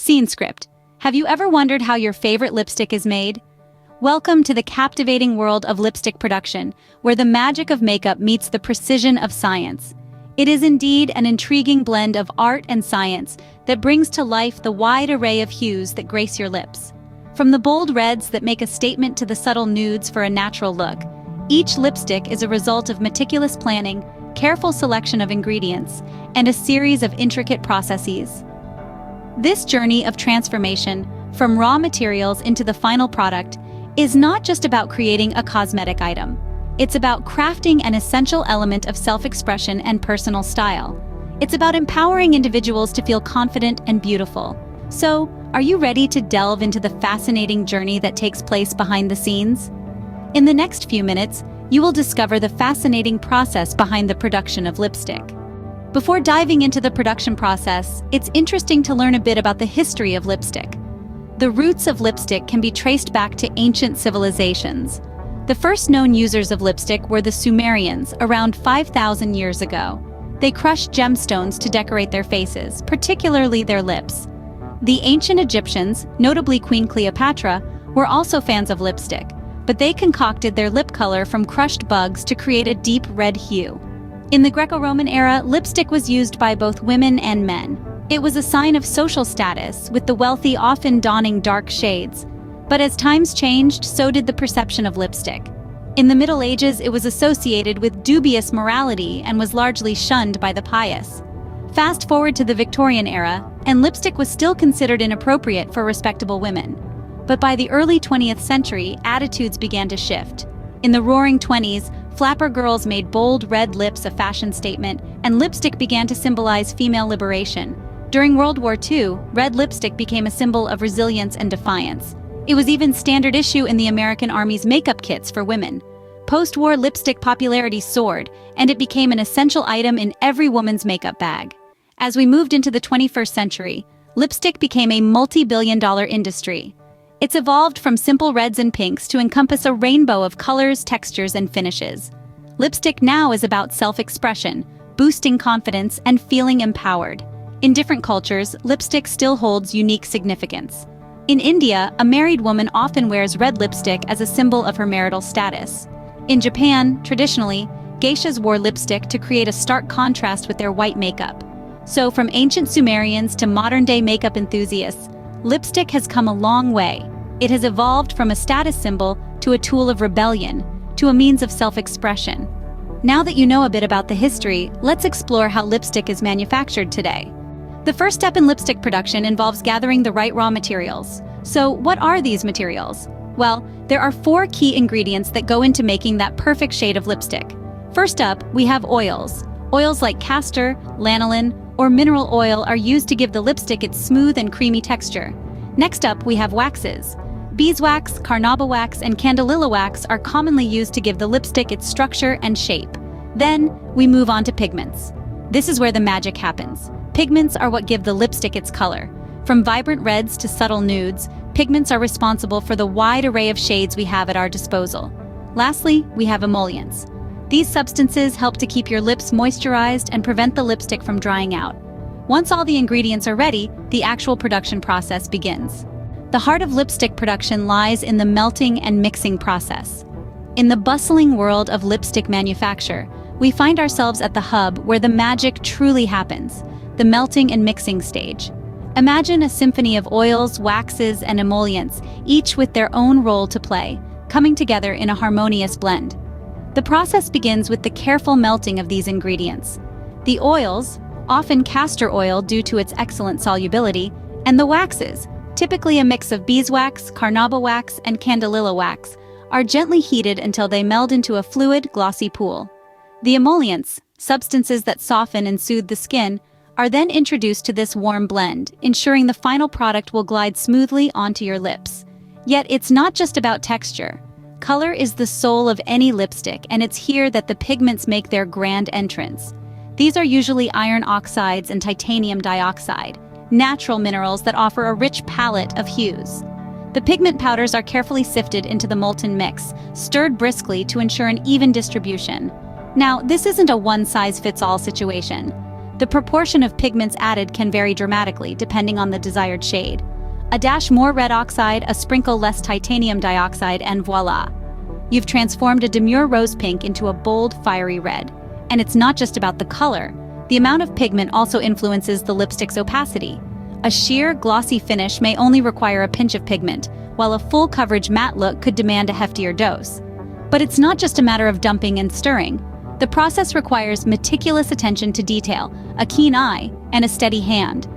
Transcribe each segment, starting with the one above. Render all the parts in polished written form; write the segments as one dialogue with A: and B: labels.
A: Scene script. Have you ever wondered how your favorite lipstick is made? Welcome to the captivating world of lipstick production, where the magic of makeup meets the precision of science. It is indeed an intriguing blend of art and science that brings to life the wide array of hues that grace your lips. From the bold reds that make a statement to the subtle nudes for a natural look, each lipstick is a result of meticulous planning, careful selection of ingredients, and a series of intricate processes. This journey of transformation, from raw materials into the final product, is not just about creating a cosmetic item. It's about crafting an essential element of self-expression and personal style. It's about empowering individuals to feel confident and beautiful. So, are you ready to delve into the fascinating journey that takes place behind the scenes? In the next few minutes, you will discover the fascinating process behind the production of lipstick. Before diving into the production process, it's interesting to learn a bit about the history of lipstick. The roots of lipstick can be traced back to ancient civilizations. The first known users of lipstick were the Sumerians, around 5,000 years ago. They crushed gemstones to decorate their faces, particularly their lips. The ancient Egyptians, notably Queen Cleopatra, were also fans of lipstick, but they concocted their lip color from crushed bugs to create a deep red hue. In the Greco-Roman era, lipstick was used by both women and men. It was a sign of social status, with the wealthy often donning dark shades. But as times changed, so did the perception of lipstick. In the Middle Ages, it was associated with dubious morality and was largely shunned by the pious. Fast forward to the Victorian era, and lipstick was still considered inappropriate for respectable women. But by the early 20th century, attitudes began to shift. In the Roaring '20s, flapper girls made bold red lips a fashion statement, and lipstick began to symbolize female liberation. During World War II, red lipstick became a symbol of resilience and defiance. It was even standard issue in the American Army's makeup kits for women. Post-war lipstick popularity soared, and it became an essential item in every woman's makeup bag. As we moved into the 21st century, lipstick became a multi-billion-dollar industry. It's evolved from simple reds and pinks to encompass a rainbow of colors, textures, and finishes. Lipstick now is about self-expression, boosting confidence, and feeling empowered. In different cultures, lipstick still holds unique significance. In India, a married woman often wears red lipstick as a symbol of her marital status. In Japan, traditionally, geishas wore lipstick to create a stark contrast with their white makeup. So from ancient Sumerians to modern-day makeup enthusiasts, lipstick has come a long way. It has evolved from a status symbol to a tool of rebellion, to a means of self-expression. Now that you know a bit about the history, let's explore how lipstick is manufactured today. The first step in lipstick production involves gathering the right raw materials. So what are these materials? Well, there are 4 key ingredients that go into making that perfect shade of lipstick. First up, we have oils. Oils like castor, lanolin, or mineral oil are used to give the lipstick its smooth and creamy texture. Next up, we have waxes. Beeswax, carnauba wax, and candelilla wax are commonly used to give the lipstick its structure and shape. Then, we move on to pigments. This is where the magic happens. Pigments are what give the lipstick its color. From vibrant reds to subtle nudes, pigments are responsible for the wide array of shades we have at our disposal. Lastly, we have emollients. These substances help to keep your lips moisturized and prevent the lipstick from drying out. Once all the ingredients are ready, the actual production process begins. The heart of lipstick production lies in the melting and mixing process. In the bustling world of lipstick manufacture, we find ourselves at the hub where the magic truly happens, the melting and mixing stage. Imagine a symphony of oils, waxes, and emollients, each with their own role to play, coming together in a harmonious blend. The process begins with the careful melting of these ingredients. The oils, often castor oil due to its excellent solubility, and the waxes, typically a mix of beeswax, carnauba wax, and candelilla wax, are gently heated until they meld into a fluid, glossy pool. The emollients, substances that soften and soothe the skin, are then introduced to this warm blend, ensuring the final product will glide smoothly onto your lips. Yet it's not just about texture. Color is the soul of any lipstick, and it's here that the pigments make their grand entrance. These are usually iron oxides and titanium dioxide, natural minerals that offer a rich palette of hues. The pigment powders are carefully sifted into the molten mix, stirred briskly to ensure an even distribution. Now, this isn't a one-size-fits-all situation. The proportion of pigments added can vary dramatically depending on the desired shade. A dash more red oxide, a sprinkle less titanium dioxide, and voila! You've transformed a demure rose pink into a bold, fiery red. And it's not just about the color. The amount of pigment also influences the lipstick's opacity. A sheer, glossy finish may only require a pinch of pigment, while a full coverage matte look could demand a heftier dose. But it's not just a matter of dumping and stirring. The process requires meticulous attention to detail, a keen eye, and a steady hand.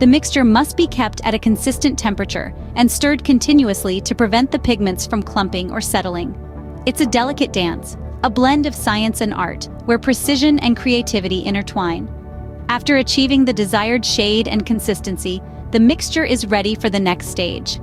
A: The mixture must be kept at a consistent temperature and stirred continuously to prevent the pigments from clumping or settling. It's a delicate dance, a blend of science and art, where precision and creativity intertwine. After achieving the desired shade and consistency, the mixture is ready for the next stage.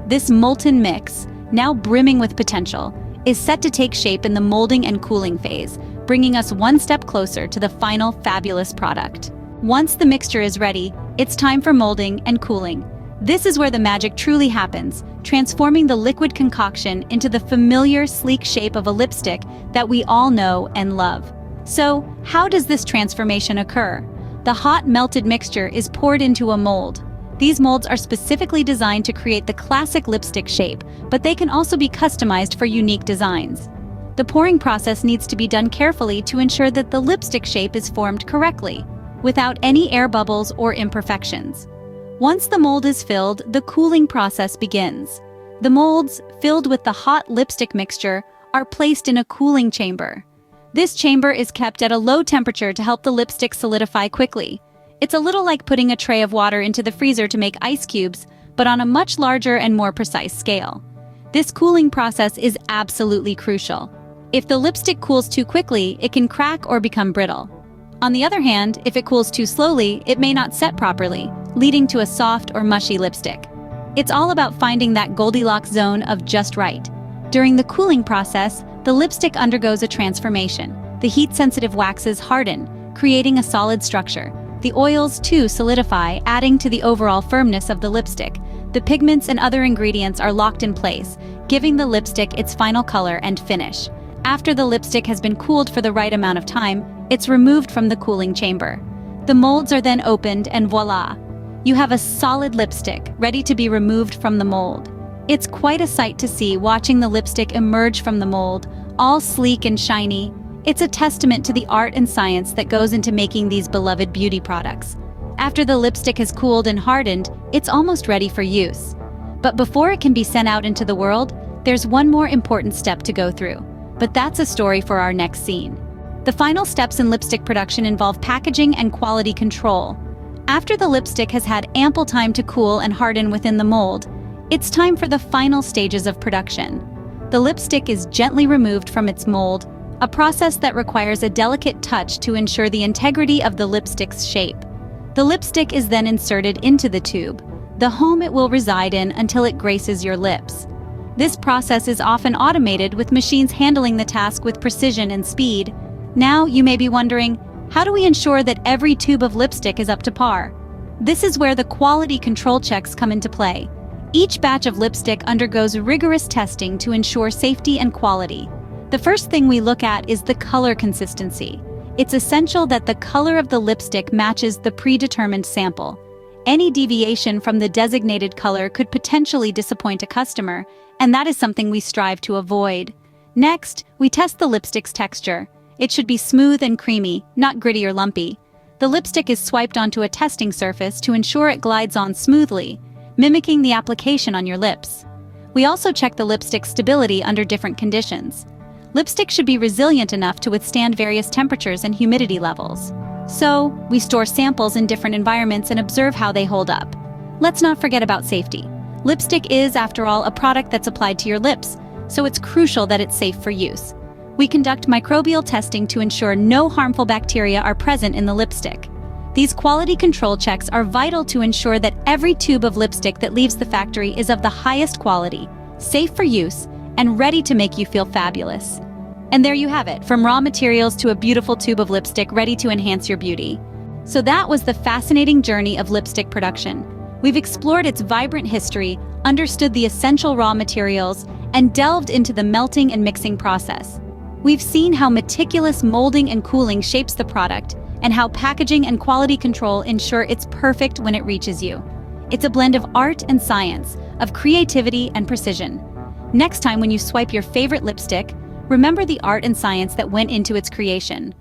A: This molten mix, now brimming with potential, is set to take shape in the molding and cooling phase, bringing us one step closer to the final fabulous product. Once the mixture is ready, it's time for molding and cooling. This is where the magic truly happens, transforming the liquid concoction into the familiar, sleek shape of a lipstick that we all know and love. So, how does this transformation occur? The hot, melted mixture is poured into a mold. These molds are specifically designed to create the classic lipstick shape, but they can also be customized for unique designs. The pouring process needs to be done carefully to ensure that the lipstick shape is formed correctly, without any air bubbles or imperfections. Once the mold is filled, the cooling process begins. The molds, filled with the hot lipstick mixture, are placed in a cooling chamber. This chamber is kept at a low temperature to help the lipstick solidify quickly. It's a little like putting a tray of water into the freezer to make ice cubes, but on a much larger and more precise scale. This cooling process is absolutely crucial. If the lipstick cools too quickly, it can crack or become brittle. On the other hand, if it cools too slowly, it may not set properly, leading to a soft or mushy lipstick. It's all about finding that Goldilocks zone of just right. During the cooling process, the lipstick undergoes a transformation. The heat-sensitive waxes harden, creating a solid structure. The oils, too, solidify, adding to the overall firmness of the lipstick. The pigments and other ingredients are locked in place, giving the lipstick its final color and finish. After the lipstick has been cooled for the right amount of time, it's removed from the cooling chamber. The molds are then opened and voila! You have a solid lipstick, ready to be removed from the mold. It's quite a sight to see watching the lipstick emerge from the mold, all sleek and shiny. It's a testament to the art and science that goes into making these beloved beauty products. After the lipstick has cooled and hardened, it's almost ready for use. But before it can be sent out into the world, there's one more important step to go through. But that's a story for our next scene. The final steps in lipstick production involve packaging and quality control. After the lipstick has had ample time to cool and harden within the mold, it's time for the final stages of production. The lipstick is gently removed from its mold, a process that requires a delicate touch to ensure the integrity of the lipstick's shape. The lipstick is then inserted into the tube, the home it will reside in until it graces your lips. This process is often automated, with machines handling the task with precision and speed. Now, you may be wondering, how do we ensure that every tube of lipstick is up to par? This is where the quality control checks come into play. Each batch of lipstick undergoes rigorous testing to ensure safety and quality. The first thing we look at is the color consistency. It's essential that the color of the lipstick matches the predetermined sample. Any deviation from the designated color could potentially disappoint a customer, and that is something we strive to avoid. Next, we test the lipstick's texture. It should be smooth and creamy, not gritty or lumpy. The lipstick is swiped onto a testing surface to ensure it glides on smoothly, mimicking the application on your lips. We also check the lipstick's stability under different conditions. Lipstick should be resilient enough to withstand various temperatures and humidity levels. So, we store samples in different environments and observe how they hold up. Let's not forget about safety. Lipstick is, after all, a product that's applied to your lips, so it's crucial that it's safe for use. We conduct microbial testing to ensure no harmful bacteria are present in the lipstick. These quality control checks are vital to ensure that every tube of lipstick that leaves the factory is of the highest quality, safe for use, and ready to make you feel fabulous. And there you have it, from raw materials to a beautiful tube of lipstick ready to enhance your beauty. So that was the fascinating journey of lipstick production. We've explored its vibrant history, understood the essential raw materials, and delved into the melting and mixing process. We've seen how meticulous molding and cooling shapes the product, and how packaging and quality control ensure it's perfect when it reaches you. It's a blend of art and science, of creativity and precision. Next time when you swipe your favorite lipstick, remember the art and science that went into its creation.